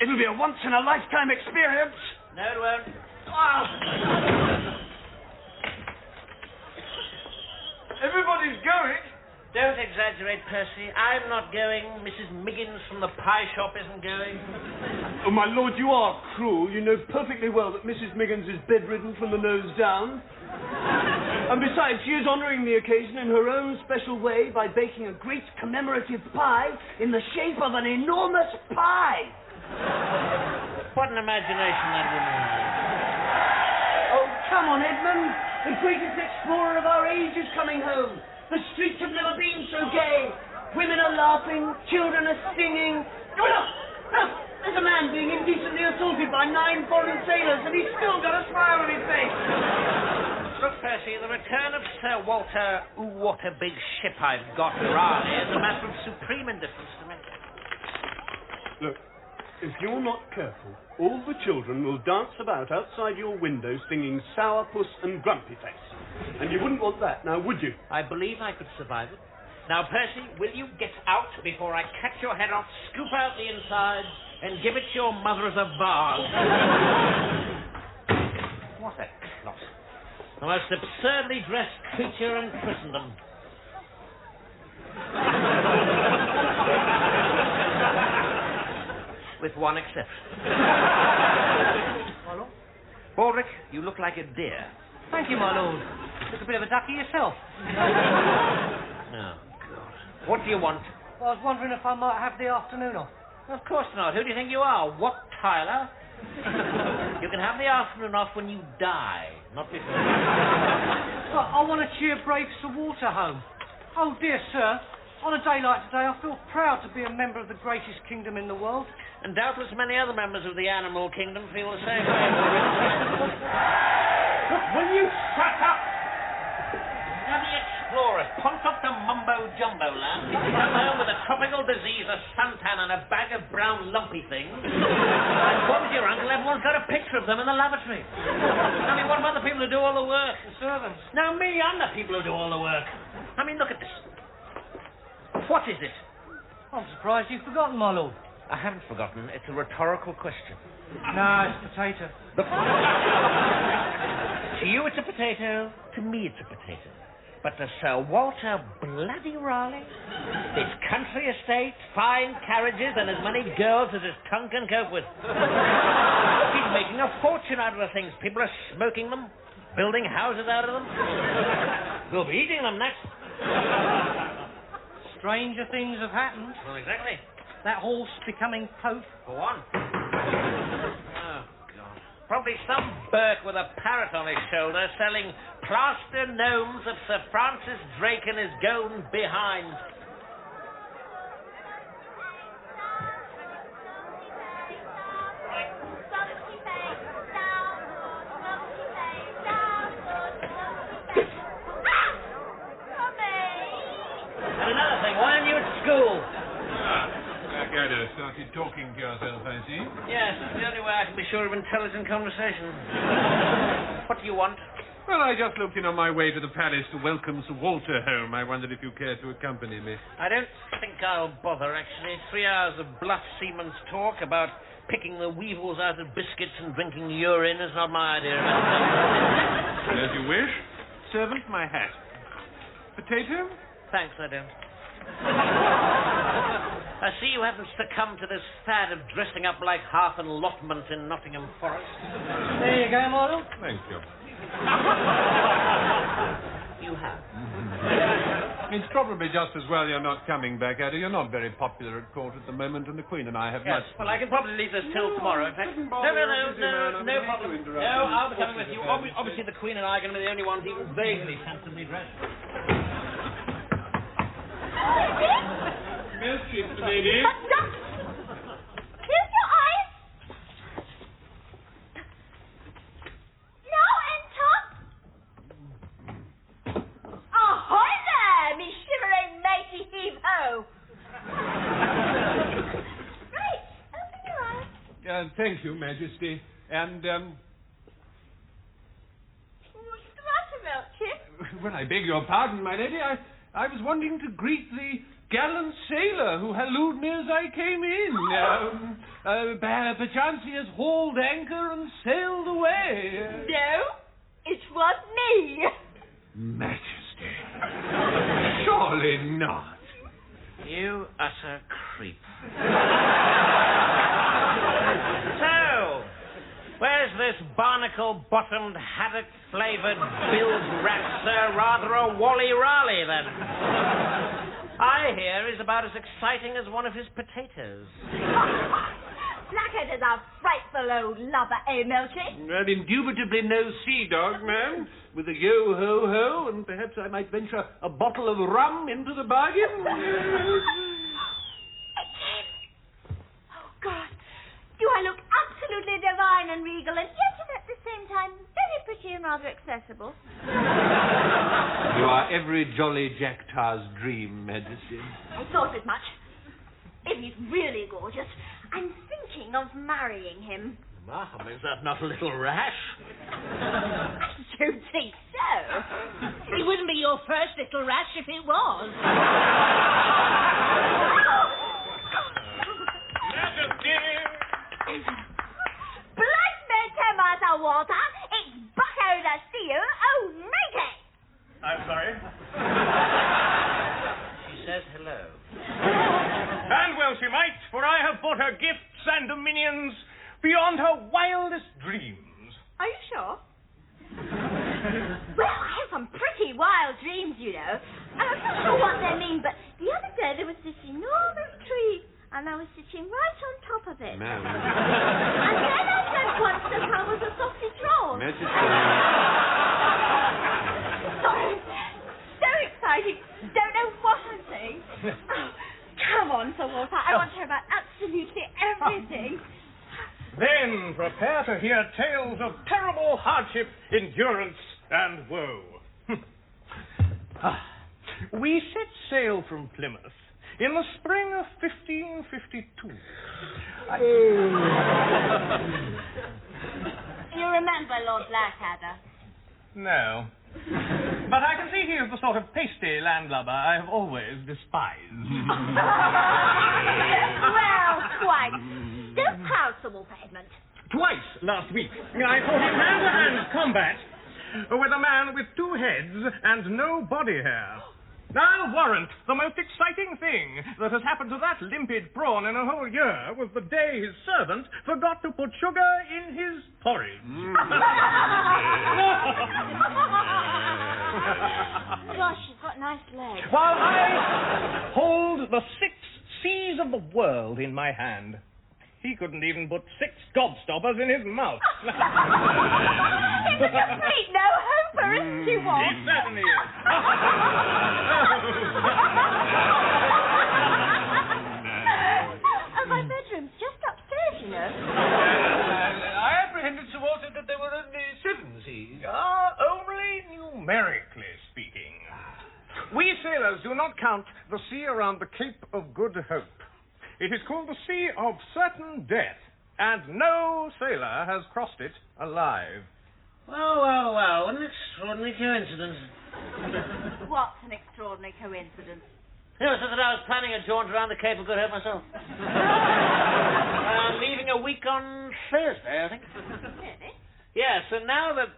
It'll be a once-in-a-lifetime experience. No, it won't. Everybody's going. Don't exaggerate, Percy. I'm not going. Mrs. Miggins from the pie shop isn't going. Oh, my lord, you are cruel. You know perfectly well that Mrs. Miggins is bedridden from the nose down. And besides, she is honouring the occasion in her own special way by baking a great commemorative pie in the shape of an enormous pie. What an imagination that woman has. Oh, come on, Edmund. The greatest explorer of our age is coming home. The streets have never been so gay. Women are laughing, children are singing. Oh, look! Look! There's a man being indecently assaulted by 9 foreign sailors, and he's still got a smile on his face. Look, Percy, the return of Sir Walter, what a big ship I've got, Raleigh, is a matter of supreme indifference to me. Look, if you're not careful, all the children will dance about outside your window singing Sourpuss and Grumpy Face. And you wouldn't want that, now would you? I believe I could survive it. Now, Percy, will you get out before I cut your head off, scoop out the inside, and give it to your mother as a vase? What a clot. The most absurdly dressed creature in Christendom. With one exception. My lord? Baldric, you look like a deer. Thank you, my lord. Look a bit of a ducky yourself. Oh, God. What do you want? Well, I was wondering if I might have the afternoon off. Of course not. Who do you think you are? What, Tyler? You can have the afternoon off when you die, not before. Well, I want to cheer brave Sir Walter home. Oh, dear sir, on a day like today, I feel proud to be a member of the greatest kingdom in the world. And doubtless many other members of the animal kingdom feel the same way. Will you shut up? Bloody explorers, punt up to mumbo-jumbo land. Come home with a tropical disease, a suntan, and a bag of brown lumpy things. And what was your uncle? Everyone's got a picture of them in the lavatory. I mean, what about the people who do all the work? The servants. Now, me, I'm the people who do all the work. I mean, look at this. What is it? I'm surprised you've forgotten, my lord. I haven't forgotten. It's a rhetorical question. No, it's potato. To you it's a potato, to me it's a potato. But to Sir Walter bloody Raleigh, his country estate, fine carriages, and as many girls as his tongue can cope with. He's making a fortune out of the things. People are smoking them, building houses out of them. We'll be eating them next. Stranger things have happened. Well, exactly. That horse becoming Pope. Go on. Oh, God. Probably some Burke with a parrot on his shoulder selling plaster gnomes of Sir Francis Drake and his gown behind. And another thing, why aren't you at school? Blackadder started talking to yourself, I see. Yes, it's the only way I can be sure of intelligent conversation. What do you want? Well, I just looked in on my way to the palace to welcome Sir Walter home. I wondered if you cared to accompany me. I don't think I'll bother, actually. 3 hours of bluff seaman's talk about picking the weevils out of biscuits and drinking urine is not my idea of it. As you wish. Servant, my hat. Potato? Thanks, I don't. I see you haven't succumbed to this fad of dressing up like half an allotment in Nottingham Forest. There you go, my lord. Thank you. You have. It's probably just as well you're not coming, Blackadder. You're not very popular at court at the moment, and the Queen and I have Yes, much... well, I can probably leave this till tomorrow, in fact. No problem. No, I'll be coming with you. Obviously, the Queen and I are going to be the only ones even vaguely sensibly dressed. Milk chips, lady. Close your eyes. Now enter. Ahoy there, me shivering matey heave-ho. Right, open your eyes. Thank you, Majesty. And, What's the matter, Milk Chip? well, I beg your pardon, my lady. I was wanting to greet the gallant sailor who hallooed me as I came in. Perchance he has hauled anchor and sailed away. No, it was me. Majesty. Surely not. You utter creep. So, where's this barnacle-bottomed, haddock-flavoured, bilge-wrapped Sir rather a Wally Raleigh, then? I hear he's about as exciting as one of his potatoes. Blackadder's a frightful old lubber, eh, Melchie? And indubitably no sea dog, ma'am, with a yo-ho-ho, and perhaps I might venture a bottle of rum into the bargain. It's him. Oh, God. Do I look absolutely divine and regal, and yet at the same time very pretty and rather accessible? You are every jolly Jack-Tar's dream, Majesty. I thought as much. If he's really gorgeous, I'm thinking of marrying him. Ma'am, is that not a little rash? I don't think so. It wouldn't be your first little rash if it was. Blood Sir Walter, it's Bucko to see you. Oh, matey! I'm sorry. She says hello. And well she might, for I have brought her gifts and dominions beyond her wildest dreams. Are you sure? Well, I have some pretty wild dreams, you know. And I'm not sure what they mean, but the other day there was this enormous tree, and I was sitting right on top of it. Ma'am. And then I dreamt once that I was a sausage roll. Majesty. Sorry. So exciting. Don't know what I'm saying. Oh, come on, Sir Walter. I want to hear about absolutely everything. Then prepare to hear tales of terrible hardship, endurance, and woe. We set sail from Plymouth in the spring of 1552. You remember Lord Blackadder? No. But I can see he is the sort of pasty landlubber I have always despised. Well, quite. Still proud, Sir Walter Edmund. Twice last week, I fought in hand-to-hand combat with a man with two heads and no body hair. I'll warrant the most exciting thing that has happened to that limpid prawn in a whole year was the day his servant forgot to put sugar in his porridge. Gosh, you've got nice legs. While I hold the 6 seas of the world in my hand, he couldn't even put 6 gobstoppers in his mouth. He's a complete no-hoper, isn't he, Walt? He certainly is. Oh, my bedroom's just upstairs, you know. I apprehended, Sir Walter, that there were only 7 seas. Only numerically speaking. We sailors do not count the sea around the Cape of Good Hope. It is called the Sea of Certain Death, and no sailor has crossed it alive. Well, what an extraordinary coincidence. What's an extraordinary coincidence? You know, since I was planning a jaunt around the Cape of Good Hope myself. I'm leaving a week on Thursday, I think. Really? Yes, and now that,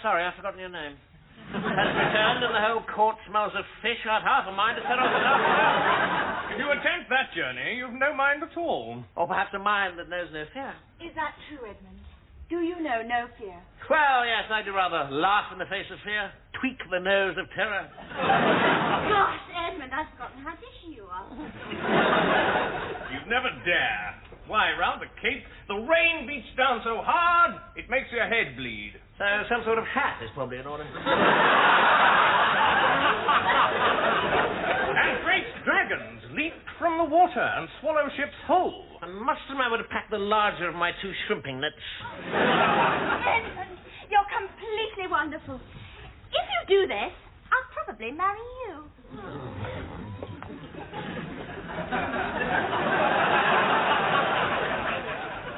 sorry, I've forgotten your name. Has returned and the whole court smells of fish, I'd half a mind to set off without. If you attempt that journey, you've no mind at all. Or perhaps a mind that knows no fear. Is that true, Edmund? Do you know no fear? Well, yes, I do rather laugh in the face of fear, tweak the nose of terror. Gosh, Edmund, I've forgotten how dishy you are. You'd never dare. Why, round the Cape, the rain beats down so hard, it makes your head bleed. So some sort of hat is probably in order. And great dragons leap from the water and swallow ships whole. I must remember to pack the larger of my 2 shrimping nets. Edmund, you're completely wonderful. If you do this, I'll probably marry you.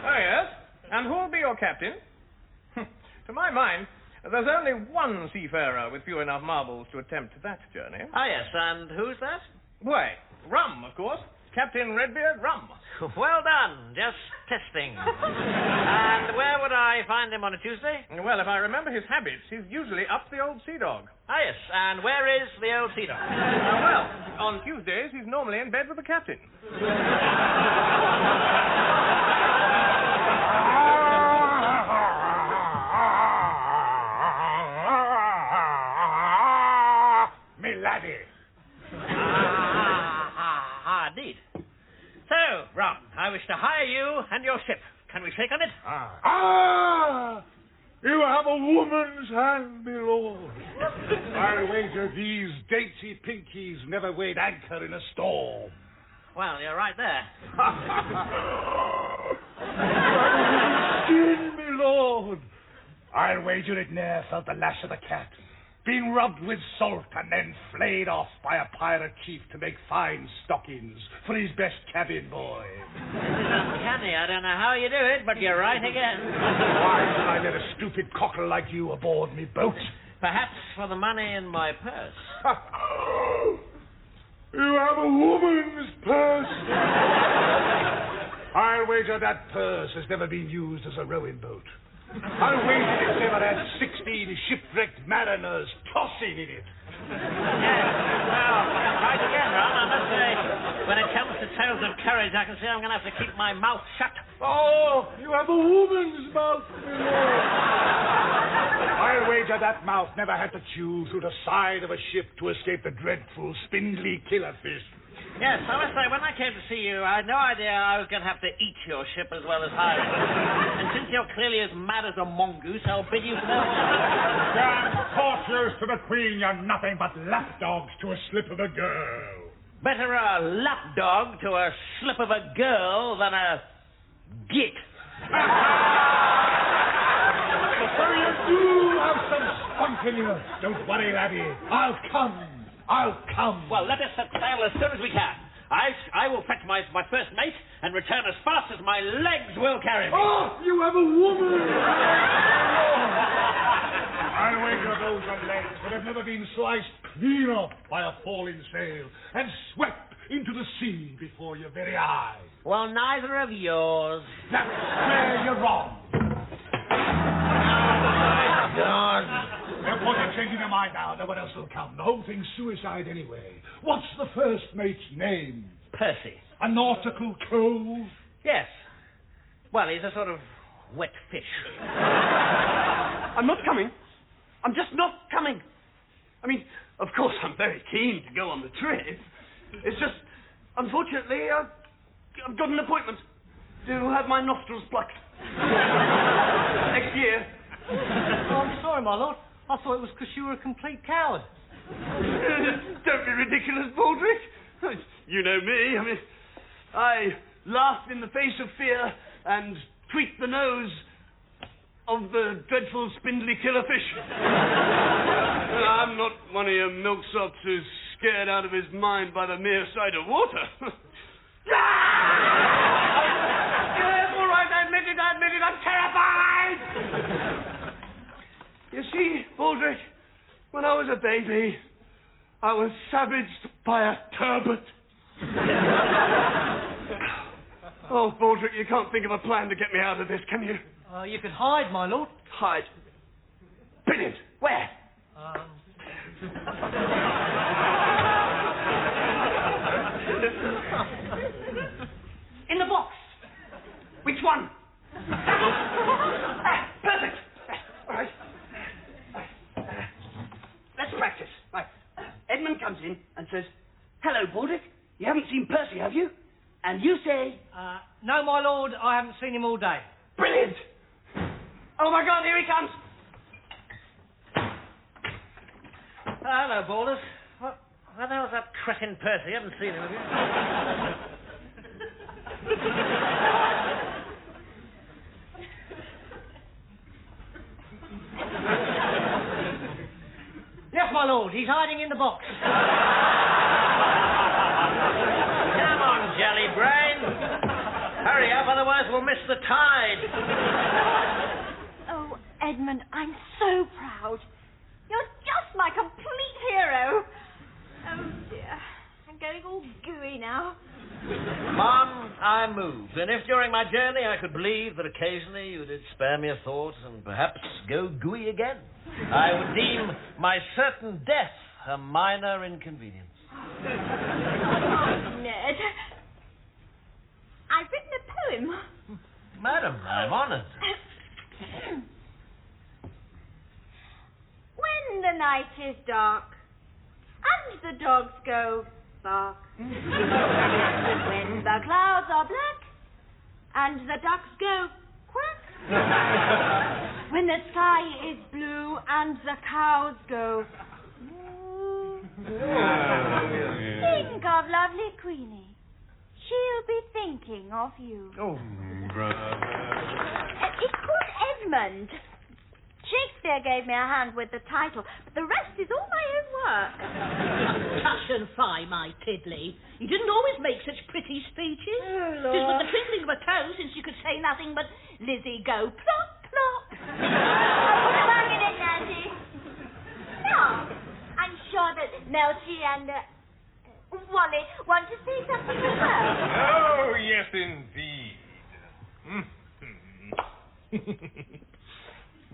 Oh, yes? And who'll be your captain? To my mind, there's only one seafarer with few enough marbles to attempt that journey. Ah, yes, and who's that? Why, rum, of course. Captain Redbeard, rum. Well done. Just testing. And where would I find him on a Tuesday? Well, if I remember his habits, he's usually up the old Sea Dog. Ah, yes. And where is the old Sea Dog? Well, on Tuesdays, he's normally in bed with the captain. Me laddie. Indeed. So, Ron, I wish to hire you and your ship. Can we shake on it? You have a woman's hand, my lord. I'll wager these dainty pinkies never weighed anchor in a storm. Well, you're right there. Skin, my lord. I'll wager it ne'er felt the lash of the cat. Been rubbed with salt and then flayed off by a pirate chief to make fine stockings for his best cabin boy. Uncanny, I don't know how you do it, but you're right again. Why should I let a stupid cockle like you aboard me boat? Perhaps for the money in my purse. You have a woman's purse. I'll wager that purse has never been used as a rowing boat. I'll wager it's never had 16 shipwrecked mariners tossing in it. Yes, well, right again, Ron. I must say, when it comes to tales of courage, I can see I'm going to have to keep my mouth shut. Oh, you have a woman's mouth, my lord. I'll wager that mouth never had to chew through the side of a ship to escape the dreadful spindly killerfish. Yes, I must say, when I came to see you, I had no idea I was going to have to eat your ship as well as hire it. And since you're clearly as mad as a mongoose, I'll bid you farewell. Damn courtiers to the Queen, you're nothing but lapdogs to a slip of a girl. Better a lapdog to a slip of a girl than a git. So you do have some spunk in you. Don't worry, laddie. I'll come. Well, let us set sail as soon as we can. I will fetch my first mate and return as fast as my legs will carry me. Oh, you have a woman! I'll wager those legs that have never been sliced clean off by a falling sail and swept into the sea before your very eyes. Well, neither of yours. That's where you're wrong. God. Of course, you're changing your mind now. No one else will come. The whole thing's suicide anyway. What's the first mate's name? Percy. A nautical cove? Yes. Well, he's a sort of wet fish. I'm not coming. I'm just not coming. I mean, of course, I'm very keen to go on the trip. It's just, unfortunately, I've got an appointment to have my nostrils plucked. Next year. Oh, I'm sorry, my lord. I thought it was because you were a complete coward. Don't be ridiculous, Baldric. You know me. I mean, I laugh in the face of fear and tweak the nose of the dreadful spindly killerfish. I'm not one of your milksops who's scared out of his mind by the mere sight of water. All right, I admit it, I'm terrified! You see, Baldric, when I was a baby, I was savaged by a turbot. Oh, Baldric, you can't think of a plan to get me out of this, can you? You can hide, my lord. Hide. Brilliant. Where? In the box. Which one? Perfect. All right. Let's practice. Right. Edmund comes in and says, "Hello, Baldric. You haven't seen Percy, have you?" And you say, No, my lord, I haven't seen him all day. "Brilliant. Oh, my God, here he comes." Hello, Baldus. What the hell's that cretin Percy? You haven't seen him, have you? Yes, my lord, he's hiding in the box. Come on, jelly brain. Hurry up, otherwise we'll miss the tide. Oh, Edmund, I'm so proud. You're just my complete hero. Oh, dear. I'm I'm going all gooey now. Mom, I moved, and if during my journey I could believe that occasionally you did spare me a thought and perhaps go gooey again, I would deem my certain death a minor inconvenience. Ned, I've written a poem. Madam, I'm honored. When the night is dark and the dogs go bark, when the clouds are black and the ducks go quack, when the sky is blue and the cows go moo, think of lovely Queenie. She'll be thinking of you. Oh, brother. It's called Edmund. Shakespeare gave me a hand with the title, but the rest is all my own work. Touch and fie, my tiddly. You didn't always make such pretty speeches. Oh, Just with the twinkling of a toe, since you could say nothing but Lizzie go plop, plop. Put a bug in it, Nancy. No, I'm sure that Melty and Wally want to say something as well. Oh, yes, indeed.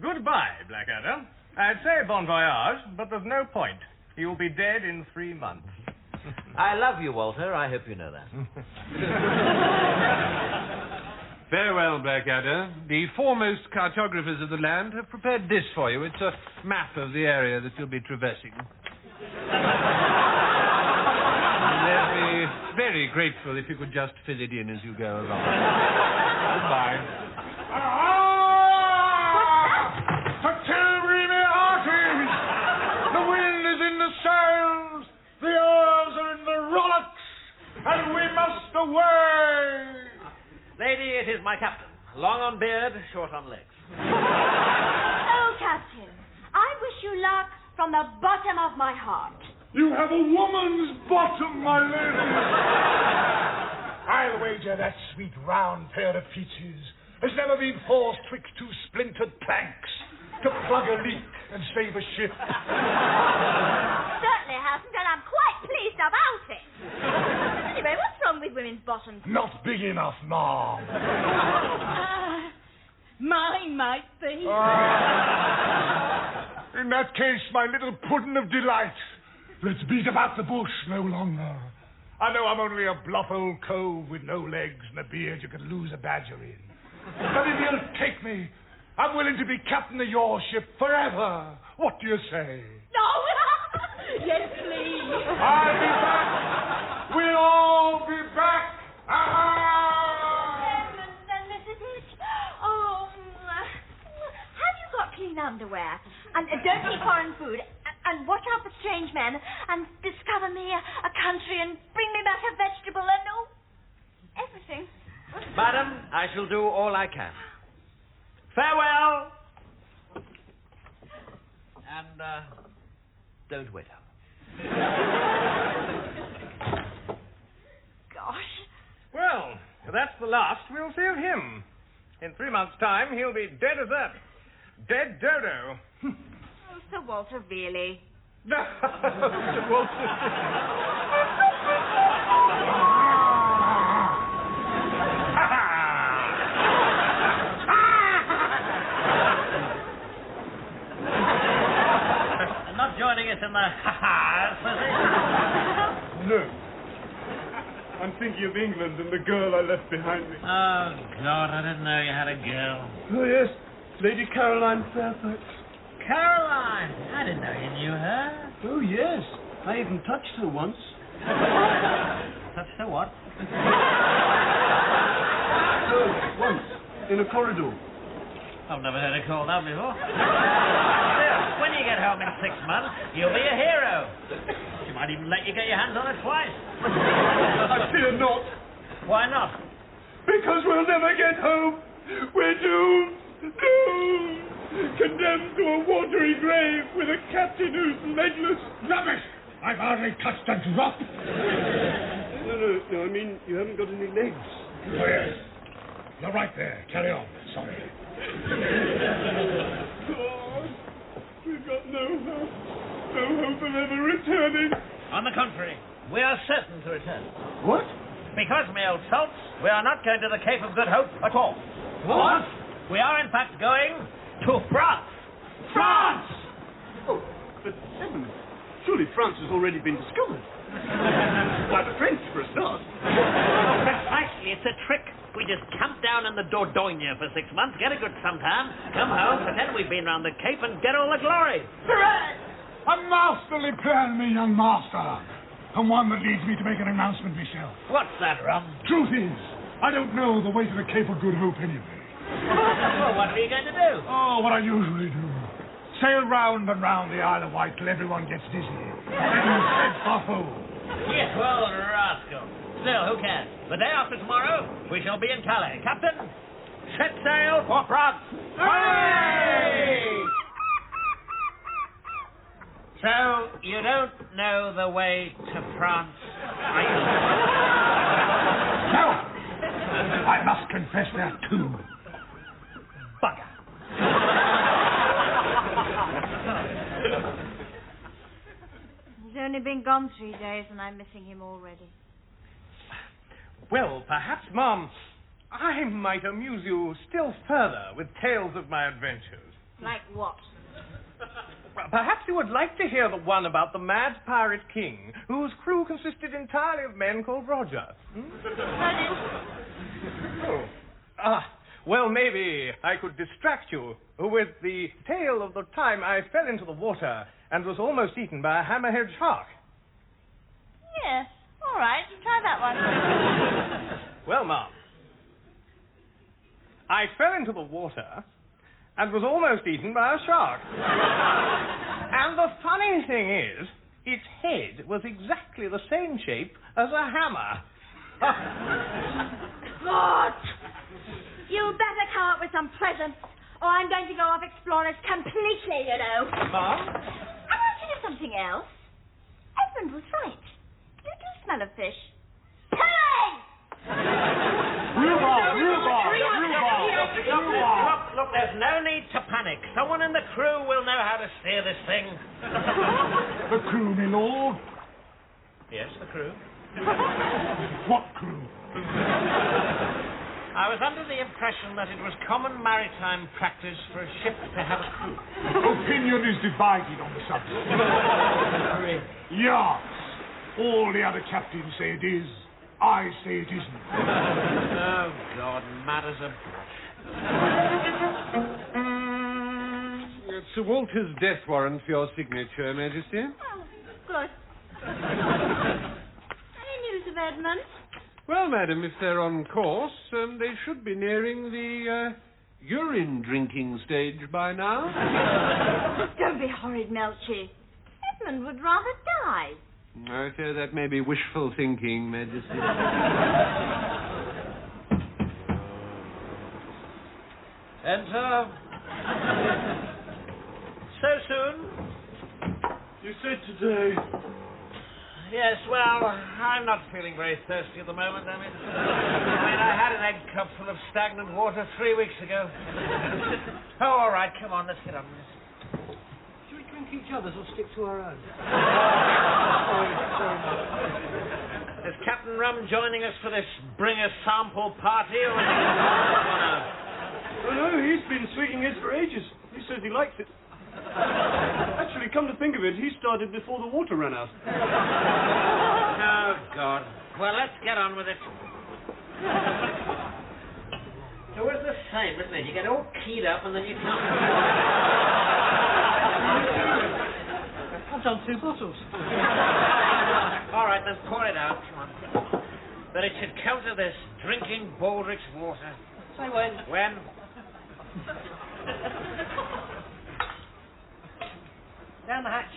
Goodbye, Blackadder. I'd say bon voyage, but there's no point. You'll be dead in 3 months. I love you, Walter. I hope you know that. Farewell, Blackadder. The foremost cartographers of the land have prepared this for you. It's a map of the area that you'll be traversing. They'd be very grateful if you could just fill it in as you go along. Goodbye. The wind is in the sails, the oars are in the rowlocks, and we must away. Lady, it is my captain. Long on beard, short on legs. Oh, Captain, I wish you luck from the bottom of my heart. You have a woman's bottom, my lady. I'll wager that sweet round pair of peaches has never been forced twixt two splintered planks to plug a leak and save a ship. Certainly hasn't, and I'm quite pleased about it. Anyway, what's wrong with women's bottoms? Not big enough, Mom. Mine might be. In that case, my little puddin' of delight, let's beat about the bush no longer. I know I'm only a bluff old cove with no legs and a beard you could lose a badger in. But if you'll take me, I'm willing to be captain of your ship forever. What do you say? No! Yes, please. I'll be back. We'll all be back. Edmund and Mrs. Hitch. Oh, have you got clean underwear? And don't eat foreign food. And watch out for strange men. And discover me a country and bring me back a vegetable and everything. Madam, I shall do all I can. Farewell! And, don't wait up. Gosh. Well, that's the last we'll see of him. In 3 months' time, he'll be dead as that. Dead dodo. Oh, Sir Walter, really? Sir Walter. Not joining us in the ha-has, was he? No. I'm thinking of England and the girl I left behind me. Oh, God, I didn't know you had a girl. Oh, yes. Lady Caroline Fairfax. Caroline! I didn't know you knew her. Oh, yes. I even touched her once. Touched her what? Oh, once. In a corridor. I've never heard her called that before. Still, when you get home in 6 months, you'll be a hero. She might even let you get your hands on her twice. I fear not. Why not? Because we'll never get home. We're doomed. Doomed. Condemned to a watery grave with a captain who's legless. Rubbish! I've hardly touched a drop. No, I mean, you haven't got any legs. Oh, yes. You're right there. Carry on. Sorry. God, we've got no hope of ever returning. On the contrary, we are certain to return. What? Because, my old salts, we are not going to the Cape of Good Hope at all. What? We are, in fact, going to France. France! Oh, but Edmund, surely France has already been discovered. By the French, for a start. Precisely, it's a trick. We just camp down in the Dordogne for 6 months, get a good suntan, come home, pretend we've been round the Cape and get all the glory. A masterly plan, me young master. And one that leads me to make an announcement myself. What's that, Rum? Truth is, I don't know the way to the Cape of Good Hope anyway. Well, what are you going to do? Oh, what I usually do. Sail round and round the Isle of Wight till everyone gets dizzy. Then head for home. Yes, well, rascal. Still, who cares? The day after tomorrow, we shall be in Calais. Captain, set sail for France. Hooray! So, you don't know the way to France, are you? No! I must confess that too. Bugger. He's only been gone 3 days and I'm missing him already. Well, perhaps, Mom, I might amuse you still further with tales of my adventures. Like what? Perhaps you would like to hear the one about the mad pirate king, whose crew consisted entirely of men called Roger. Well, maybe I could distract you with the tale of the time I fell into the water and was almost eaten by a hammerhead shark. Yes, all right, try that one. Well, Mom, I fell into the water and was almost eaten by a shark. And the funny thing is, its head was exactly the same shape as a hammer. God! You better come up with some presents, or I'm going to go off exploring completely, you know. Mom? I want to do something else. Edmund was right. You do smell of fish. Pay! Look, there's no need to panic. Someone in the crew will know how to steer this thing. The crew, my lord? Yes, the crew. What crew? I was under the impression that it was common maritime practice for a ship to have a crew. Opinion is divided on the subject. Yes. All the other captains say it is. I say it isn't. Oh, God, mad as a brush. Sir Walter's death warrant for your signature, Majesty. Oh, good. Any news of Edmund? Well, madam, if they're on course, they should be nearing the urine drinking stage by now. Don't be horrid, Melchi. Edmund would rather die. I fear that may be wishful thinking, Majesty. Enter. So soon? You said today. Yes, well, I'm not feeling very thirsty at the moment. I mean, I had an egg cup full of stagnant water 3 weeks ago. Oh, all right, come on, let's get on with this. Should we drink each other's or stick to our own? Is Captain Rum joining us for this bring a sample party, or is he... Oh, no, he's been swigging it for ages. He says he likes it. Actually, come to think of it, he started before the water ran out. Oh, God. Well, let's get on with it. It's always the same, isn't it? You get all keyed up and then you can't... I've done 2 bottles. All right, then pour it out. Come on. But it should come to this, drinking Baldrick's water. Say when. When? Down the hatch.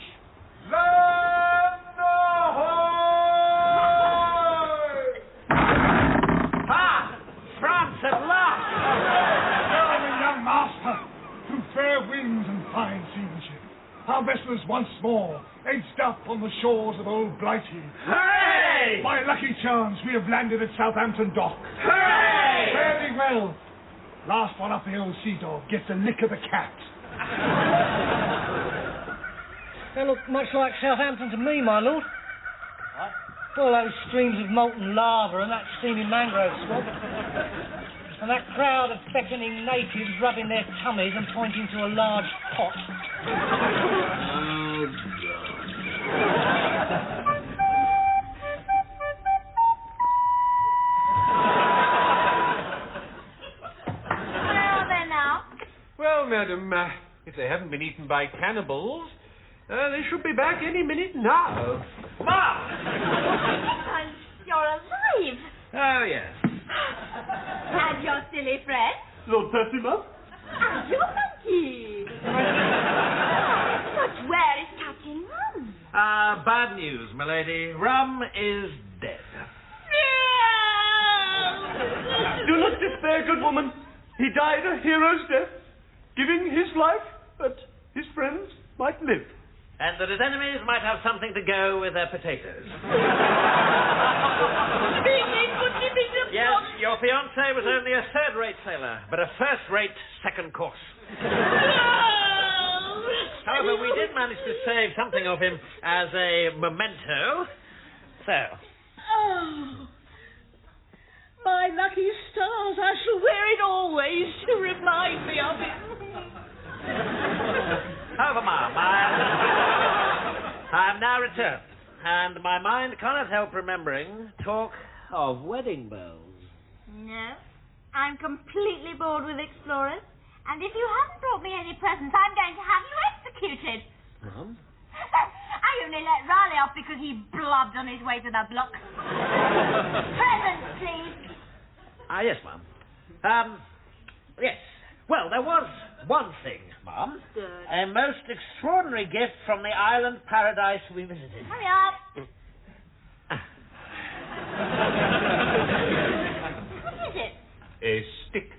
Ah! France at last! Darling young master, through fair winds and fine seamanship, our vessel is once more edged up on the shores of old Blighty. Hooray! By lucky chance, we have landed at Southampton Dock. Hooray! Fairly well. Last one up the old sea dog gets a lick of the cat. They look much like Southampton to me, my lord. What? All those streams of molten lava and that steaming mangrove swamp. And that crowd of beckoning natives rubbing their tummies and pointing to a large pot. Oh, Well, then now. Well, madam, if they haven't been eaten by cannibals, they should be back any minute now. Mom! You're alive. Oh, yes. And your silly friend. Lord Percy, ma'am? And your monkey. But where is Captain Rum? Bad news, my lady. Rum is dead. Do not despair, good woman. He died a hero's death, giving his life that his friends might live. And that his enemies might have something to go with their potatoes. Yes, your fiancé was only a third-rate sailor, but a first-rate second course. However, we did manage to save something of him as a memento. So. Oh, my lucky stars, I shall wear it always to remind me of it. However, ma'am, I am now returned, and my mind cannot help remembering talk of wedding bells. No. I'm completely bored with explorers. And if you haven't brought me any presents, I'm going to have you executed. Ma'am? I only let Raleigh off because he blubbed on his way to the block. Presents, please. Yes, ma'am. Yes. Well, there was one thing, ma'am. Good. A most extraordinary gift from the island paradise we visited. Hurry up. What is it? A stick.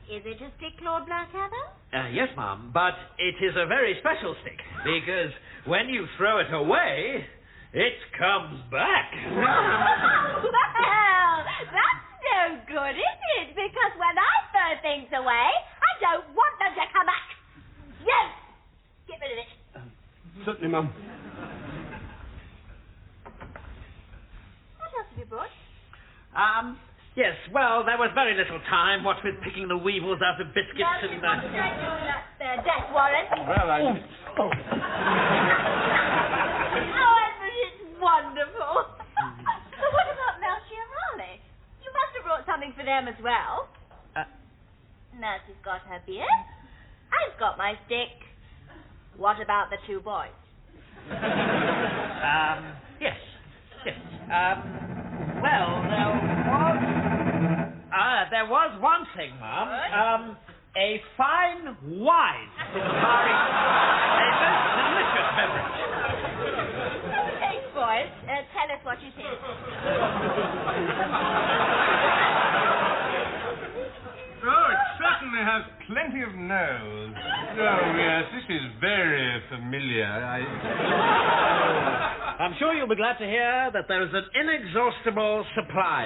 Is it a stick, Lord Blackadder? Yes, ma'am, but it is a very special stick, because when you throw it away, it comes back. Well, that's no good, is it? Because when I throw things away, I don't want them to come back. Yes! Get rid of it. Certainly, ma'am. What else have you brought? Yes, well, there was very little time, what with picking the weevils out of biscuits Yes, and... you've got straight on that death warrant. Well, Oh, Edmund, it's wonderful. But what about Sir Raleigh? You must have brought something for them as well. Nurse's got her beer. I've got my stick. What about the two boys? Yes. Well, there was one thing, ma'am. A fine wine. A most delicious beverage. Thanks, boys. Tell us what you think. Oh, it certainly has plenty of nose. Oh, yes, this is very familiar. I'm sure you'll be glad to hear that there is an inexhaustible supply.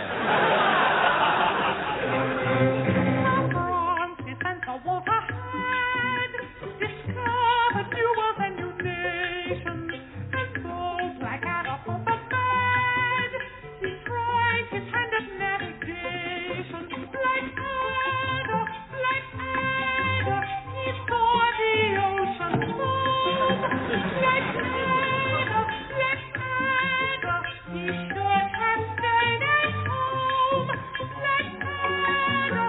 Francis and Sir Walter had discovered newer than new nations, and though Blackadder for the bad, he tried his hand at navigation. Blackadder, he saw the ocean roam. Blackadder, he should have stayed at home. Blackadder,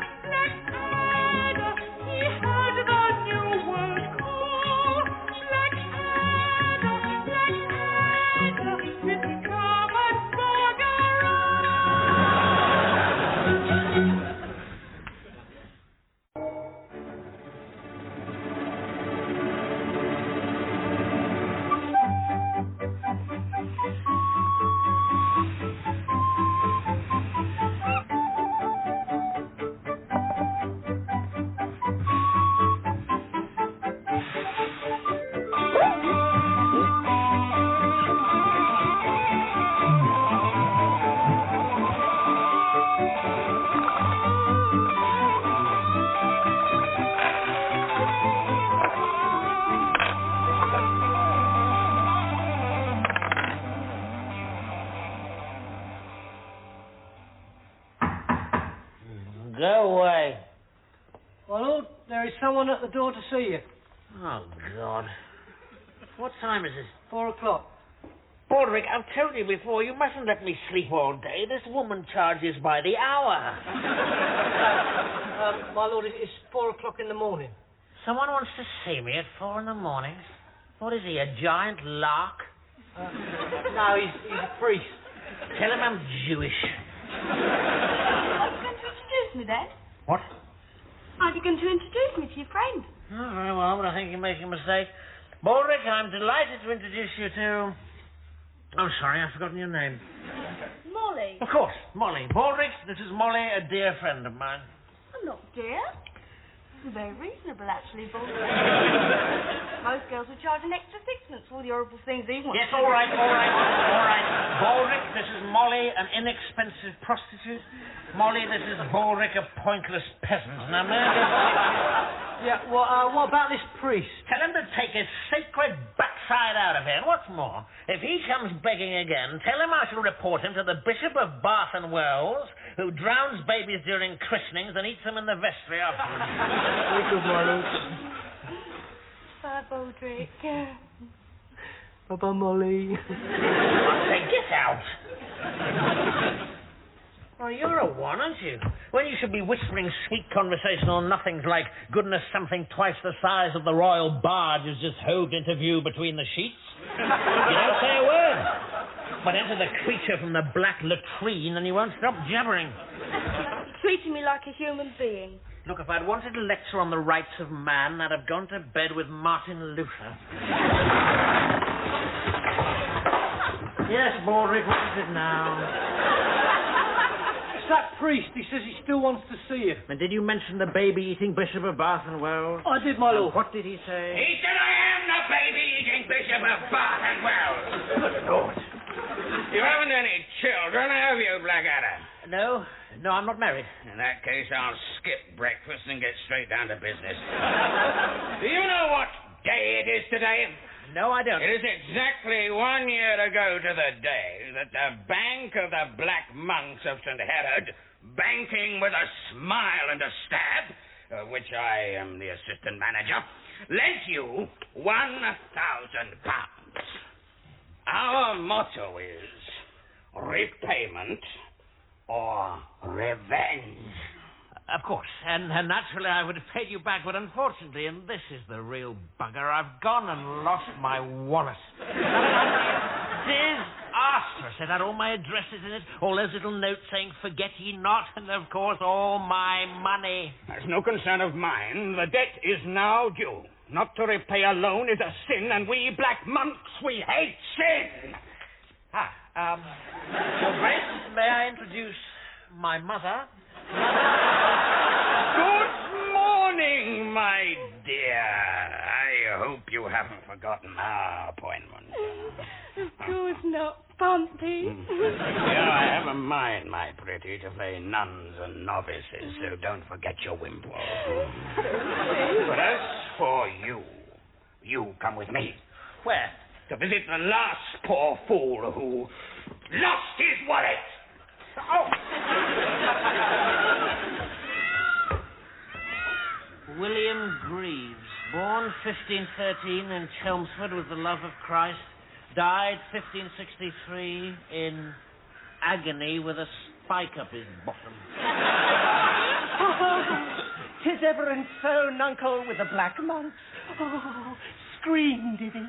Go away. My lord, there is someone at the door to see you. Oh, God. What time is it? 4 o'clock. Baldric, I've told you before, you mustn't let me sleep all day. This woman charges by the hour. My lord, it's 4 o'clock in the morning. Someone wants to see me at 4 in the morning? What is he, a giant lark? No, he's a priest. Tell him I'm Jewish. Are you going to introduce me then? What? Are you going to introduce me to your friend? Oh, very well, but I think you're making a mistake. Baldric, I'm delighted to introduce you to... Oh, sorry, I've forgotten your name. Molly. Of course, Molly. Baldric, this is Molly, a dear friend of mine. I'm not dear. You're very reasonable, actually, Baldric. Most girls would charge an extra sixpence for all the horrible things he wants. Yes, all right. Baldric, this is Molly, an inexpensive prostitute. Molly, this is Baldric, a pointless peasant. Now, Yeah, well, what about this priest? tell him to take his sacred backside out of here. And what's more, if he comes begging again, tell him I shall report him to the Bishop of Bath and Wells, who drowns babies during christenings and eats them in the vestry afterwards. Good morning. Bye, Baldric. Bye-bye, Molly. Say, get out. Oh, you're a one, aren't you? When you should be whispering sweet conversation on nothings like goodness something twice the size of the royal barge is just hove into view between the sheets. You don't say a word. But enter the creature from the black latrine and you won't stop jabbering. Treating me like a human being. Look, if I'd wanted to lecture on the rights of man, I'd have gone to bed with Martin Luther. Yes, Baldric, what is it now? It's that priest. He says he still wants to see you. And did you mention the baby-eating Bishop of Bath and Wells? I did, my lord. What did he say? He said I am the baby-eating Bishop of Bath and Wells. Good Lord. You haven't any children, have you, Blackadder? No, I'm not married. In that case, I'll skip breakfast and get straight down to business. Do you know what day it is today? No, I don't. It is exactly 1 year ago to the day that the Bank of the Black Monks of St. Herod, banking with a smile and a stab, which I am the assistant manager, lent you £1,000. Our motto is repayment or revenge. Of course, and naturally I would have paid you back, but unfortunately, and this is the real bugger, I've gone and lost my wallet. Disastrous. It had all my addresses in it, all those little notes saying, forget ye not, and of course, all my money. That's no concern of mine. The debt is now due. Not to repay a loan is a sin, and we black monks, we hate sin. Your Grace, may I introduce my mother? Good morning, my dear. I hope you haven't forgotten our appointment. Of course not, Pompey. I have a mind, my pretty, to play nuns and novices, so don't forget your wimple. But as for you come with me. Where? To visit the last poor fool who lost his wallet. Oh! William Greaves, born 1513 in Chelmsford with the love of Christ, died 1563 in agony with a spike up his bottom. Tis ever and so, nuncle, with the black monks. Oh, scream, did he?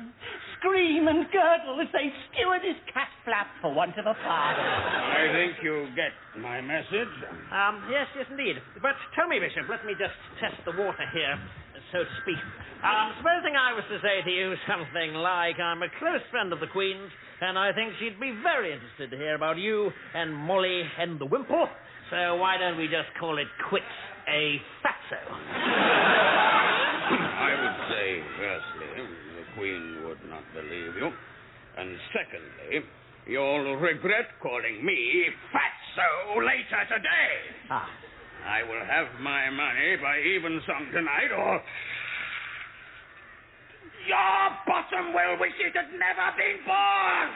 Scream and girdle as they skewered his cat flap for want of a pardon. I think you get my message. Yes, indeed. But tell me, Bishop, let me just test the water here, so to speak. Supposing I was to say to you something like, I'm a close friend of the Queen's, and I think she'd be very interested to hear about you and Molly and the Wimple, so why don't we just call it quits a fatso? I would say, firstly, the Queen would not believe you, and secondly, you'll regret calling me fatso later today. I will have my money by evensong tonight, or your bottom will wish it had never been born.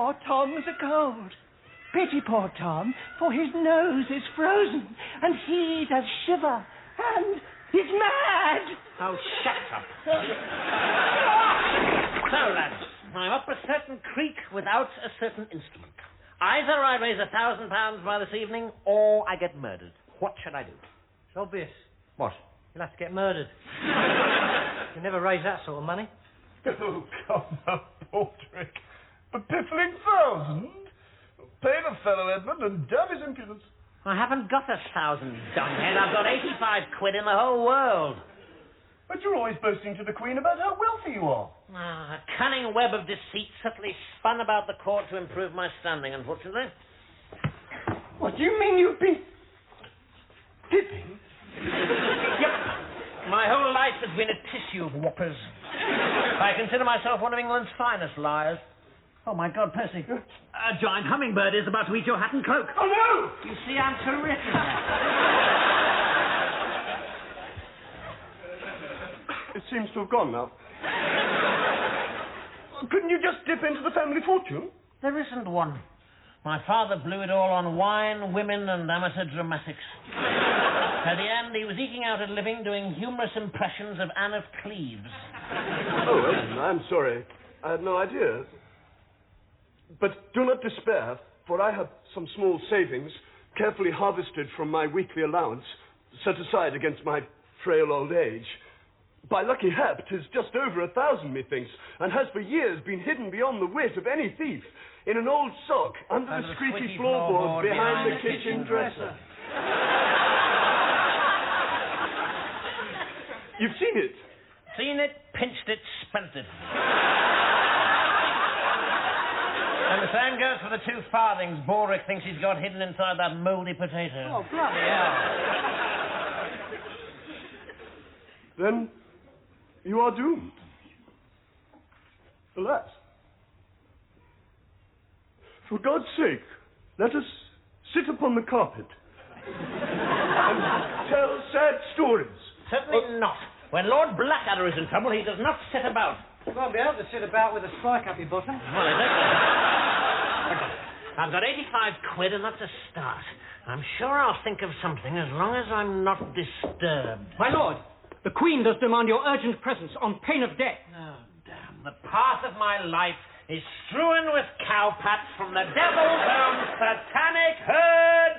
poor Tom's a cold. Pity poor Tom, for his nose is frozen, and he does shiver, and he's mad. Oh, shut up. So, lads, I'm up a certain creek without a certain instrument. Either I raise £1,000 by this evening, or I get murdered. What should I do? It's obvious. What? You'll have to get murdered. You never raise that sort of money. Oh, come now, Portrick. A piffling 1,000? Pay the fellow, Edmund, and damn his impudence. I haven't got 1,000, dumbhead. I've got 85 quid in the whole world. But you're always boasting to the Queen about how wealthy you are. A cunning web of deceit subtly spun about the court to improve my standing, unfortunately. What do you mean you've been tipping? Yep. My whole life has been a tissue of whoppers. I consider myself one of England's finest liars. Oh, my God, Percy. A giant hummingbird is about to eat your hat and cloak. Oh, no! You see, I'm terrific. It seems to have gone now. Couldn't you just dip into the family fortune? There isn't one. My father blew it all on wine, women, and amateur dramatics. At the end, he was eking out a living doing humorous impressions of Anne of Cleves. Oh, Edmund, I'm sorry. I had no idea. But do not despair, for I have some small savings, carefully harvested from my weekly allowance, set aside against my frail old age. By lucky hap, 'tis just over 1,000, methinks, and has for years been hidden beyond the wit of any thief, in an old sock under the squeaky floorboard behind the kitchen dresser. You've seen it? Seen it, pinched it, spent it. And the same goes for the 2 farthings Borwick thinks he's got hidden inside that mouldy potato. Oh, bloody hell. Then you are doomed. Alas. For God's sake, let us sit upon the carpet and tell sad stories. Certainly not. When Lord Blackadder is in trouble, he does not sit about. You won't be able to sit about with a spike up your bottom. Well, exactly. I've got 85 quid, and that's a start. I'm sure I'll think of something as long as I'm not disturbed. My lord, the Queen does demand your urgent presence on pain of death. Oh, damn. The path of my life is strewn with cowpats from the devil's own satanic herd.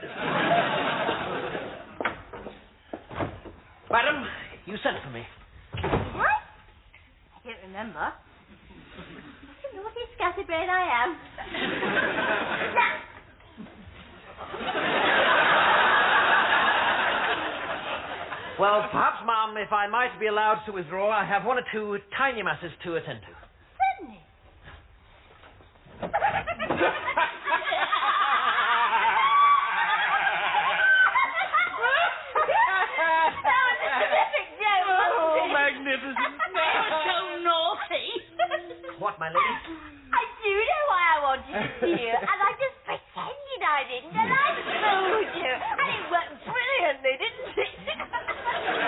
Madam, you sent for me. What? I don't remember. What a naughty scatterbrain I am. Well, perhaps, ma'am, if I might be allowed to withdraw, I have 1 or 2 tiny matters to attend to. Certainly. Magnificent. So naughty. What, my lady? I do know why I wanted to see you, and I just pretended I didn't, and I fooled you. And it worked brilliantly, didn't it?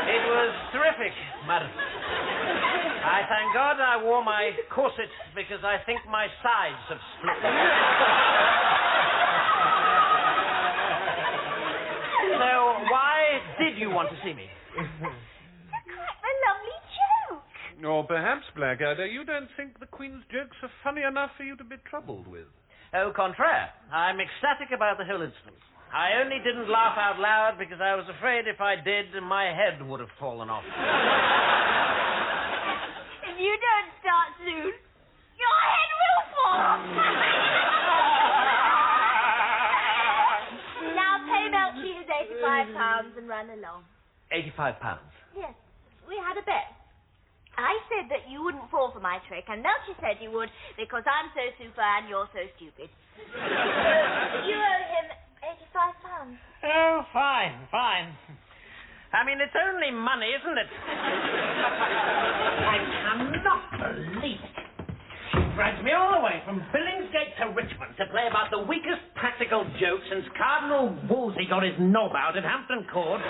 It was terrific, madam. I thank God I wore my corset because I think my sides have split. So, why did you want to see me? A lovely joke. Or perhaps, Blackadder, you don't think the Queen's jokes are funny enough for you to be troubled with. Au contraire. I'm ecstatic about the whole instance. I only didn't laugh out loud because I was afraid if I did, my head would have fallen off. If you don't start soon, your head will fall off. Now pay Melchi his £85 and run along. £85. Yes, we had a bet. I said that you wouldn't fall for my trick, and Melchi said you would because I'm so super and you're so stupid. You owe him £85. Oh, fine. I mean, it's only money, isn't it? I cannot believe it. She drags me all the way from Billingsgate to Richmond to play about the weakest practical joke since Cardinal Wolsey got his knob out at Hampton Court.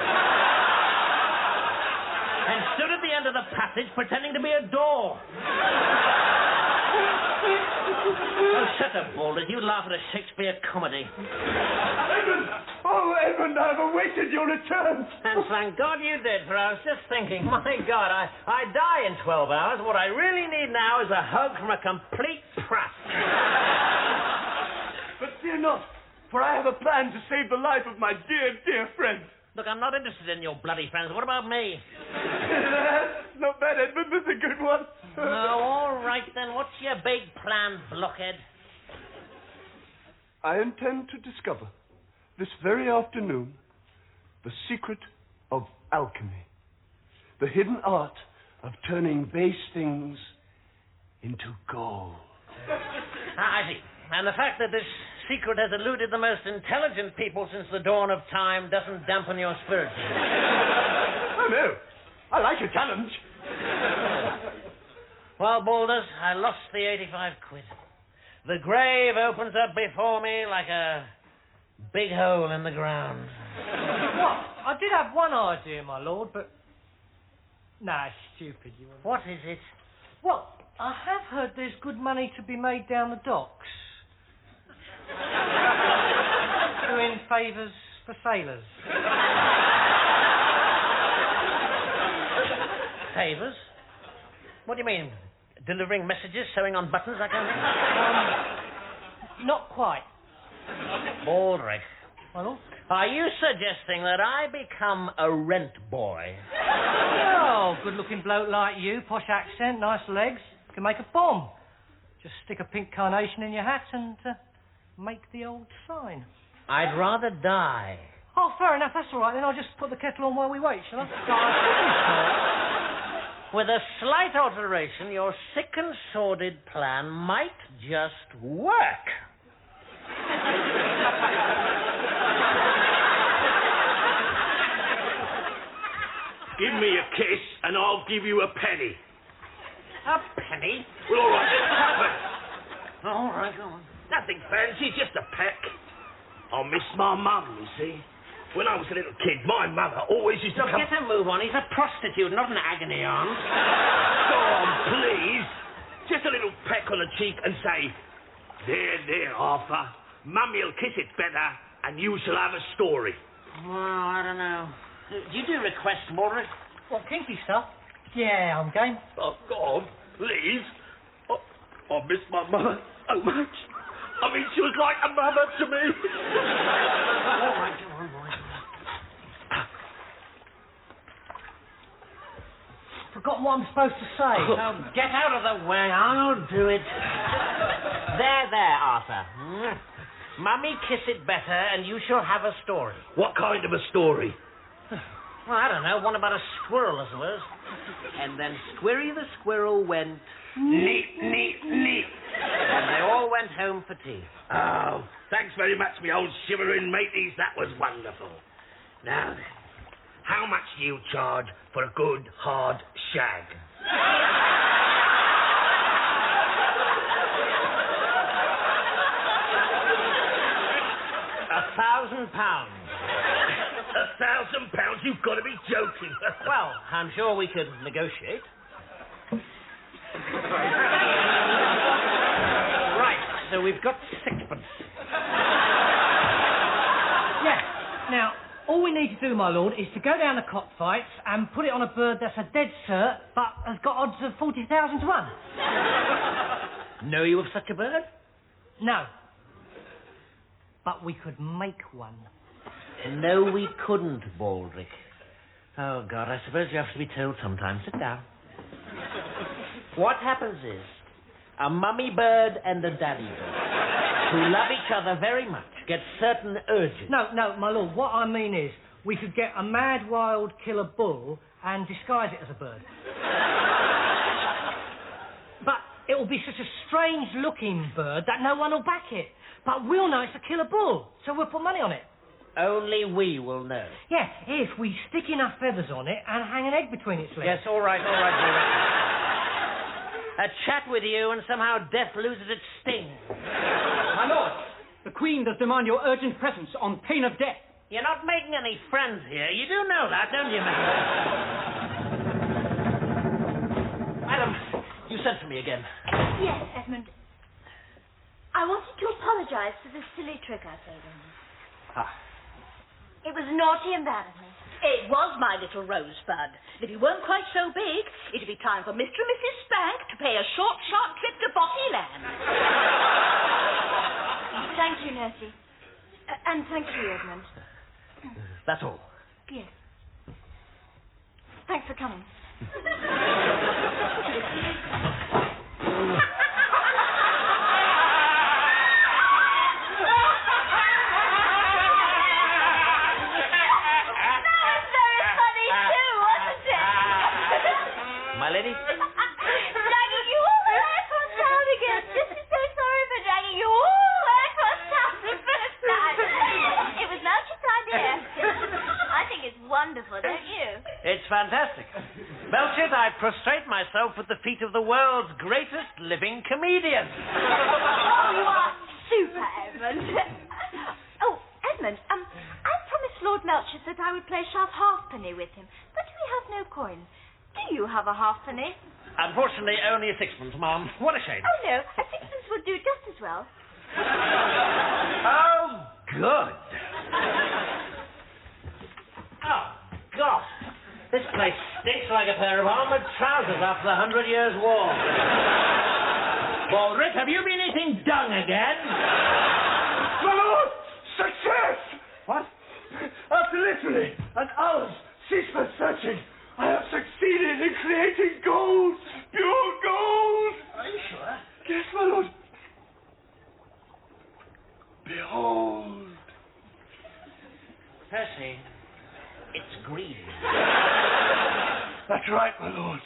And stood at the end of the passage pretending to be a door. Oh, Shut up, Baldwin. You laugh at a Shakespeare comedy. Edmund! Oh, Edmund, I've awaited your return. And thank God you did, for I was just thinking, my God, I die in 12 hours. What I really need now is a hug from a complete prat. But fear not, for I have a plan to save the life of my dear, dear friend. Look, I'm not interested in your bloody friends. What about me? Not bad, Edmund. That's a good one. Oh, all right, then. What's your big plan, blockhead? I intend to discover, this very afternoon, the secret of alchemy. The hidden art of turning base things into gold. I see. And the fact that this secret has eluded the most intelligent people since the dawn of time doesn't dampen your spirits. Oh, no. I like a challenge. Well, Balders, I lost the 85 quid. The grave opens up before me like a big hole in the ground. What? I did have one idea, my lord, but... Nah, stupid, you wouldn't. What is it? Well, I have heard there's good money to be made down the docks. Doing favours for sailors. Favours? What do you mean? Delivering messages, sewing on buttons, that kind of thing? Not quite. Baldrick. Well? Are you suggesting that I become a rent boy? Oh, good-looking bloke like you, posh accent, nice legs. Can make a bomb. Just stick a pink carnation in your hat and make the old sign. I'd rather die. Oh, fair enough. That's all right. Then I'll just put the kettle on while we wait, shall I? With a slight alteration, your sick and sordid plan might just work. Give me a kiss and I'll give you a penny. A penny? Well, all right, let's have it. All right, go on. Nothing fancy, just a peck. I miss my mum, you see. When I was a little kid, my mother always used to Look, come... get a move on. He's a prostitute, not an agony aunt. Go on, please. Just a little peck on the cheek and say, there, there, Arthur. Mummy'll kiss it better and you shall have a story. Well, I don't know. Do you do requests, Morris? What, kinky stuff? Yeah, I'm game. Oh, go on, please. I miss my mother so much. I mean, she was like a mother to me. All right, come on, boy. Forgotten what I'm supposed to say. Now, get out of the way. I'll do it. There, Arthur. Mummy, kiss it better, and you shall have a story. What kind of a story? Well, I don't know. One about a squirrel, I suppose. And then Squirry the squirrel went... Neat, neat, neat. And they all went home for tea. Oh, thanks very much, me old shivering mateys. That was wonderful. Now then, how much do you charge for a good, hard shag? £1,000. £1,000? You've got to be joking. Well, I'm sure we could negotiate. Right, so we've got sixpence. Yeah. Now, all we need to do, my lord, is to go down the cockfights and put it on a bird that's a dead cert, but has got odds of 40,000 to 1. Know you of such a bird? No. But we could make one. No, we couldn't, Baldrick. Oh, God, I suppose you have to be told sometime. Sit down. What happens is, a mummy bird and a daddy bird, who love each other very much, get certain urges. No, my lord, what I mean is, we could get a mad, wild killer bull and disguise it as a bird. But it will be such a strange-looking bird that no one will back it. But we'll know it's a killer bull, so we'll put money on it. Only we will know. Yeah, if we stick enough feathers on it and hang an egg between its legs. Yes, all right, Baldrick. A chat with you and somehow death loses its sting. My lord, the Queen does demand your urgent presence on pain of death. You're not making any friends here. You do know that, don't you, Madam? Madam, you sent for me again. Yes, Edmund. I wanted to apologize for the silly trick I played on you. Ah. It was naughty and bad of me. It was, my little rosebud. If you weren't quite so big, it'd be time for Mr. and Mrs. Spank to pay a short trip to Bottyland. Thank you, Nursey. And thank you, Edmund. That's all. Yes. Thanks for coming. My lady? Dragging you all the way across town again. Just so sorry for dragging you all the way across town the first time. It was Melch's idea. I think it's wonderful, don't you? It's fantastic. Melchett, I prostrate myself at the feet of the world's greatest living comedian. Oh, you are super, Edmund. Oh, Edmund, I promised Lord Melchett that I would play sharp halfpenny with him, but we have no coin. Do you have a halfpenny? Unfortunately, only a sixpence, Ma'am. What a shame. Oh, no. A sixpence would do just as well. Oh, good. Oh, God. This place stinks like a pair of armored trousers after the 100 Years' War. Baldrick, have you been eating dung again? My lord! Success! What? After literally an hour's ceaseless searching, I have succeeded in creating gold! Pure gold! Are you sure? Yes, my lord. Behold. Percy, it's green. That's right, my lord.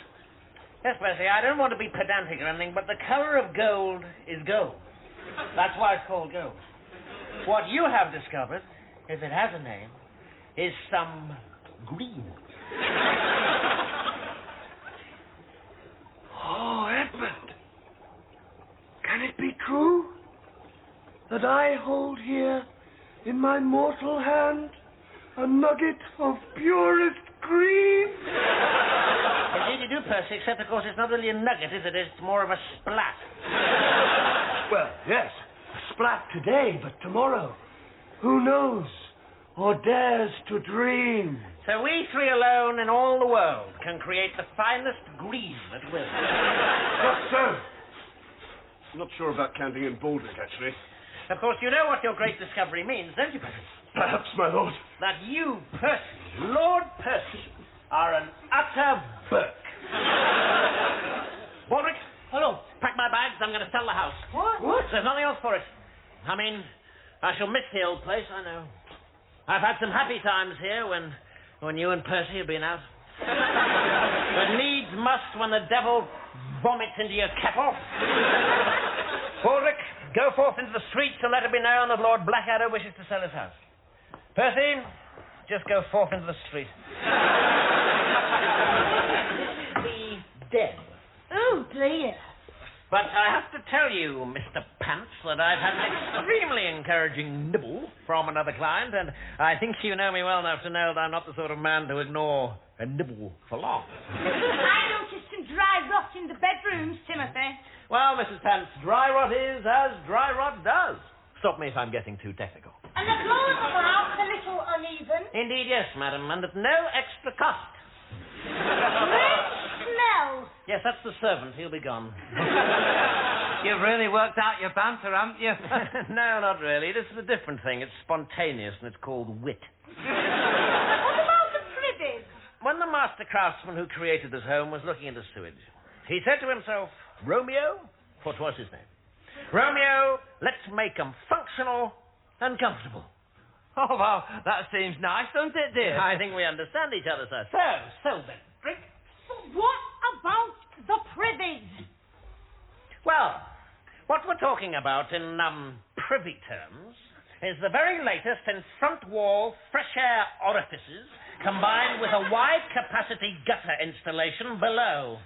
Yes, Percy, I don't want to be pedantic or anything, but the colour of gold is gold. That's why it's called gold. What you have discovered, if it has a name, is some green. Oh, Edmund. Can it be true that I hold here in my mortal hand a nugget of purest green? Indeed you do, Percy, except, of course, it's not really a nugget, is it? It's more of a splat. Well, yes, a splat today, but tomorrow, who knows or dares to dream? So we three alone in all the world can create the finest green at will. Yes, sir. I'm not sure about counting in Baldrick, actually. Of course, you know what your great discovery means, don't you, Percy? Perhaps, my lord. That you, Percy, Lord Percy, are an utter Burke. Baldrick? Hello. Pack my bags, I'm going to sell the house. What? There's nothing else for it. I mean, I shall miss the old place, I know. I've had some happy times here when you and Percy have been out. But needs must when the devil vomits into your kettle. Baldrick, go forth into the streets and let it be known that Lord Blackadder wishes to sell his house. Percy, just go forth into the street. This is the den. Oh, dear. But I have to tell you, Mr. Pants, that I've had an extremely encouraging nibble from another client, and I think you know me well enough to know that I'm not the sort of man to ignore a nibble for long. I noticed some dry rot in the bedrooms, Timothy. Well, Mrs. Pants, dry rot is as dry rot does. Stop me if I'm getting too technical. And the floors of the house a little uneven. Indeed, yes, madam, and at no extra cost. Great smell. Yes, that's the servant. He'll be gone. You've really worked out your banter, haven't you? No, not really. This is a different thing. It's spontaneous, and it's called wit. What about the privies? When the master craftsman who created this home was looking into sewage, he said to himself, Romeo, for 'twas his name, Romeo, let's make 'em functional and comfortable. Oh, well, that seems nice, doesn't it, dear? I think we understand each other, sir. So then, drink. So what about the privies? Well, what we're talking about in privy terms is the very latest in front wall fresh air orifices combined with a wide capacity gutter installation below.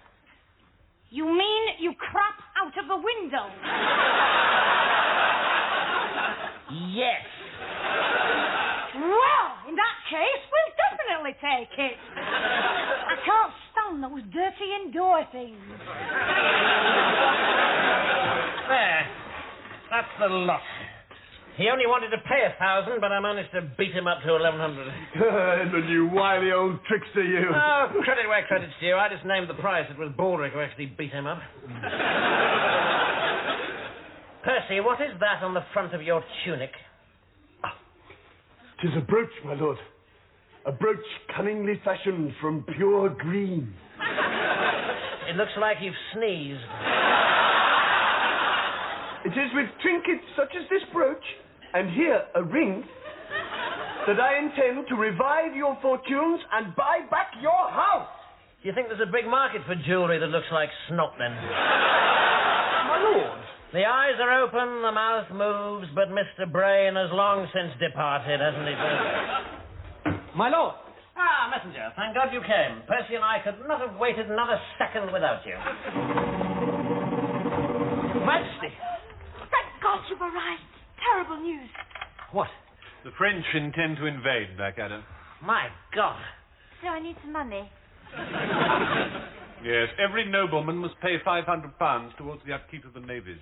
You mean you crap out of the window? Yes. Well, in that case, we'll definitely take it. I can't stand those dirty indoor things. There. That's the lot. He only wanted to pay 1,000, but I managed to beat him up to 1,100. Edmund, you wily old trickster, you. Oh, credit where credit's due. I just named the price. It was Baldrick who actually beat him up. Percy, what is that on the front of your tunic? 'Tis a brooch, my lord. A brooch cunningly fashioned from pure green. It looks like you've sneezed. It is with trinkets such as this brooch, and here a ring, that I intend to revive your fortunes and buy back your house. Do you think there's a big market for jewellery that looks like snot, then? My lord. The eyes are open, the mouth moves, but Mr. Brain has long since departed, hasn't he, Percy? My lord. Ah, messenger. Thank God you came. Percy and I could not have waited another second without you. Majesty. Thank God you've arrived. Terrible news. What? The French intend to invade, Blackadder. My God. So I need some money. Yes, every nobleman must pay £500 towards the upkeep of the navies.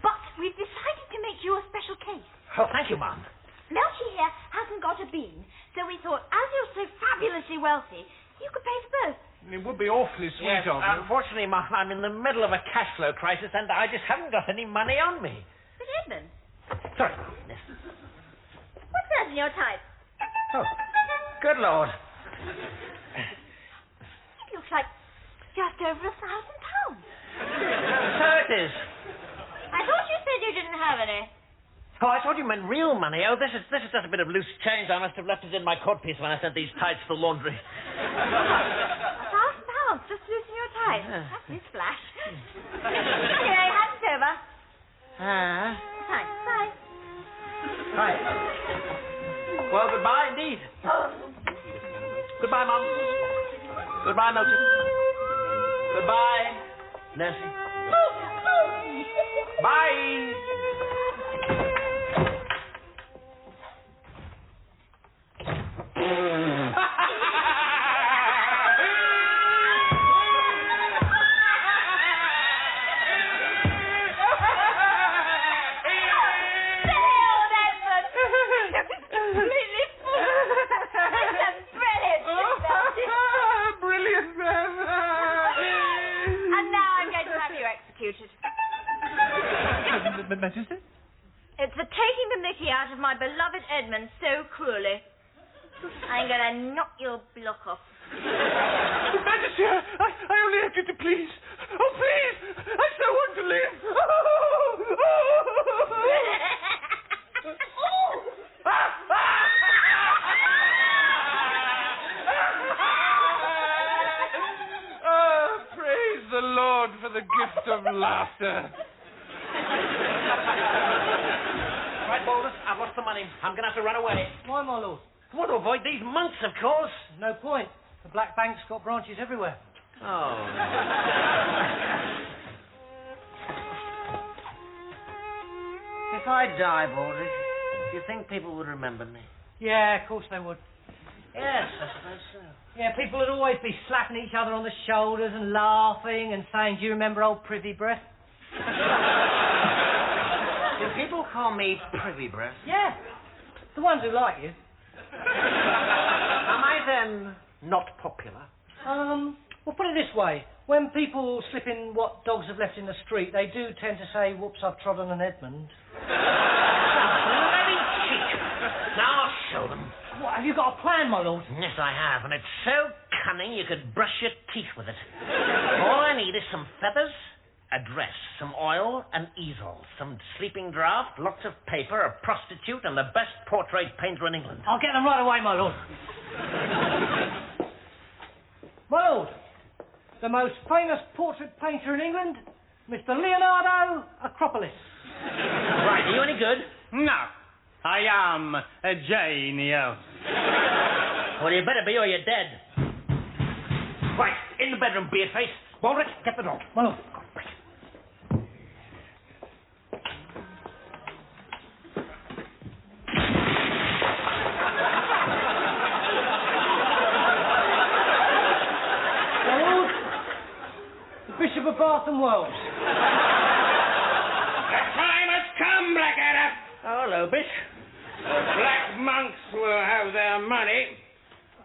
But we've decided to make you a special case. Oh, thank you, Mum. Melchi here hasn't got a bean, so we thought, as you're so fabulously wealthy, you could pay for both. It would be awfully sweet Yes, of you. unfortunately, Mum, I'm in the middle of a cash flow crisis, and I just haven't got any money on me. But Edmund, Sorry. Yes. what's that in your type? Oh, good Lord. It looks like just over £1,000. So it is. I thought you said you didn't have any. Oh, I thought you meant real money. Oh, this is just a bit of loose change. I must have left it in my codpiece when I sent these tights to the laundry. £1,000, just losing your tie. That's his flash. Anyway, hand it over. Thanks. Bye. Right. Well, goodbye indeed. Goodbye, Mum. Goodbye, Milton. Goodbye, Nancy. Bye. Majesty? It's for taking the mickey out of my beloved Edmund so cruelly. I'm going to knock your block off. Majesty, I only ask you to please. Oh, please! I so want to live. Oh, praise the Lord for the gift of laughter. Right, Baldus, I've lost the money. I'm going to have to run away. Why, my lord? Want to avoid these monks, of course. No point. The Black Bank's got branches everywhere. Oh. If I die, Baldrick, do you think people would remember me? Yeah, of course they would. Yes, I suppose so. Yeah, people would always be slapping each other on the shoulders and laughing and saying, do you remember old Privy Breath? Do people call me Privy Breath? Yeah. The ones who like you. Am I then not popular? Well, put it this way. When people slip in what dogs have left in the street, they do tend to say, whoops, I've trod on an Edmund. Bloody cheek. Now I'll show them. What, have you got a plan, my lord? Yes, I have, and it's so cunning you could brush your teeth with it. All I need is some feathers, a dress, some oil, an easel, some sleeping draught, lots of paper, a prostitute, and the best portrait painter in England. I'll get them right away, my lord. My lord, the most famous portrait painter in England, Mr. Leonardo Acropolis. Right, are you any good? No, I am a genius. Well, you better be or you're dead. Right, in the bedroom, Beardface. Baldrick, get the dog. My lord. Bishop of Bath and Wells. The time has come, Oh, hello, Bish. The black monks will have their money,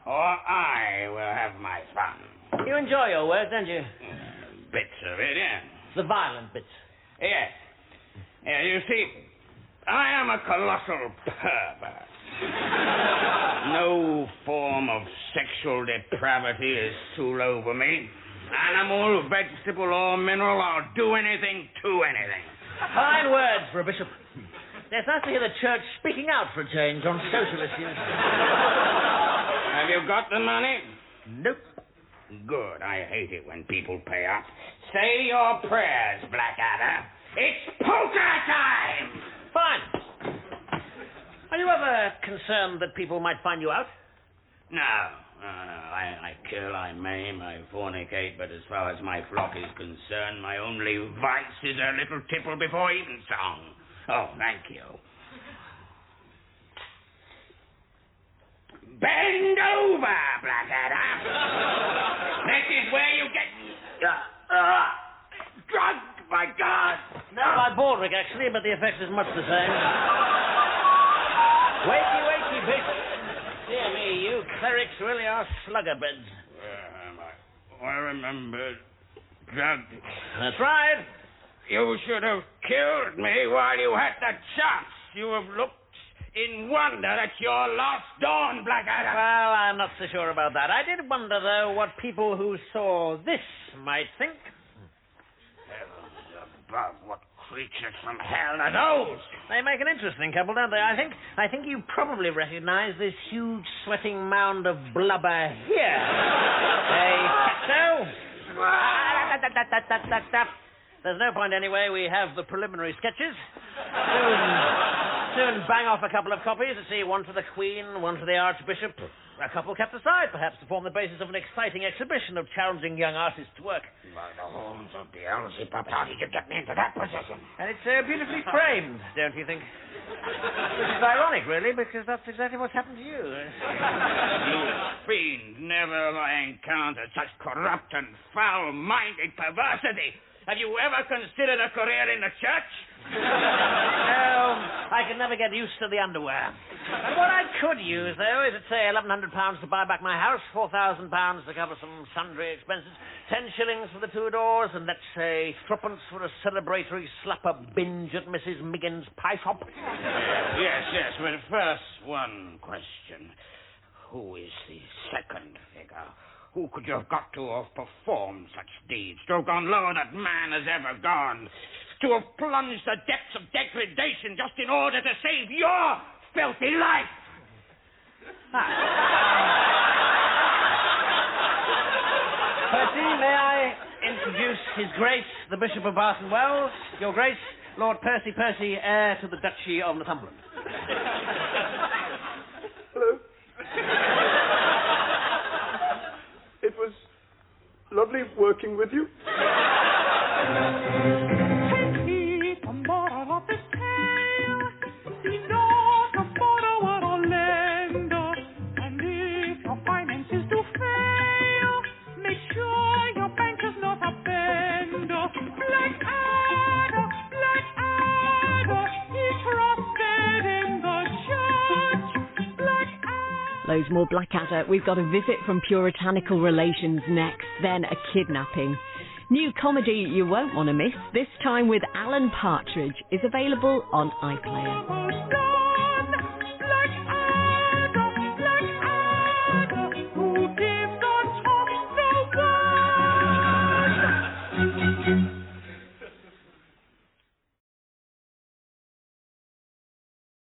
or I will have my fun. You enjoy your work, don't you? Bits of it, yeah. The violent bits. Yes. Yeah, you see, I am a colossal pervert. No form of sexual depravity is too low for me. Animal, vegetable, or mineral, I'll do anything to anything. Fine words for a bishop. It's nice to hear the church speaking out for a change on social issues. Have you got the money? Nope. Good. I hate it when people pay up. Say your prayers, Blackadder. It's poker time! Fine. Are you ever concerned that people might find you out? No. I kill, I maim, I fornicate, but as far as my flock is concerned, my only vice is a little tipple before evensong. Oh, thank you. Bend over, Blackadder. This is where you get drunk, my God. No, by Baldric, actually, but the effect is much the same. Wakey, bitch. Dear me, you clerics really are sluggerbeds. I remember drugged. That's right. You should have killed me while you had the chance. You have looked in wonder at your lost dawn, Blackadder. Well, I'm not so sure about that. I did wonder, though, what people who saw this might think. Heavens above, what creatures from hell are those? They make an interesting couple, don't they? I think you probably recognize this huge sweating mound of blubber here. So? There's no point anyway. We have the preliminary sketches. Soon bang off a couple of copies to see one for the Queen, one for the Archbishop. A couple kept aside, perhaps, to form the basis of an exciting exhibition of challenging young artists' work. By the horns of Beelzebub, how did you get me into that position? And it's beautifully framed, don't you think? Which is ironic, really, because that's exactly what's happened to you. You fiend, never have I encountered such corrupt and foul-minded perversity. Have you ever considered a career in the church? No, I could never get used to the underwear. But what I could use, though, is, say, £1,100 to buy back my house, £4,000 to cover some sundry expenses, 10 shillings for the 2 doors, and let's say threepence for a celebratory slapper binge at Mrs. Miggin's pie shop. Yes, but first, one question. Who is the second figure? Who could you have got to have performed such deeds? To have gone lower than man has ever gone? To have plunged the depths of degradation just in order to save your filthy life? Percy, may I introduce His Grace, the Bishop of Bath and Wells, Your Grace, Lord Percy, heir to the Duchy of Northumberland. Hello. It was lovely working with you. Take heed, the moral of this tale. Be not a borrower or lender, and if your finances do fail, make sure your bank is not a bender. Blackadder, he trusted in the church. Blackadder. Loads more Blackadder. We've got a visit from puritanical relations next, then a kidnapping. New comedy you won't want to miss, this time with Alan Partridge, is available on iPlayer.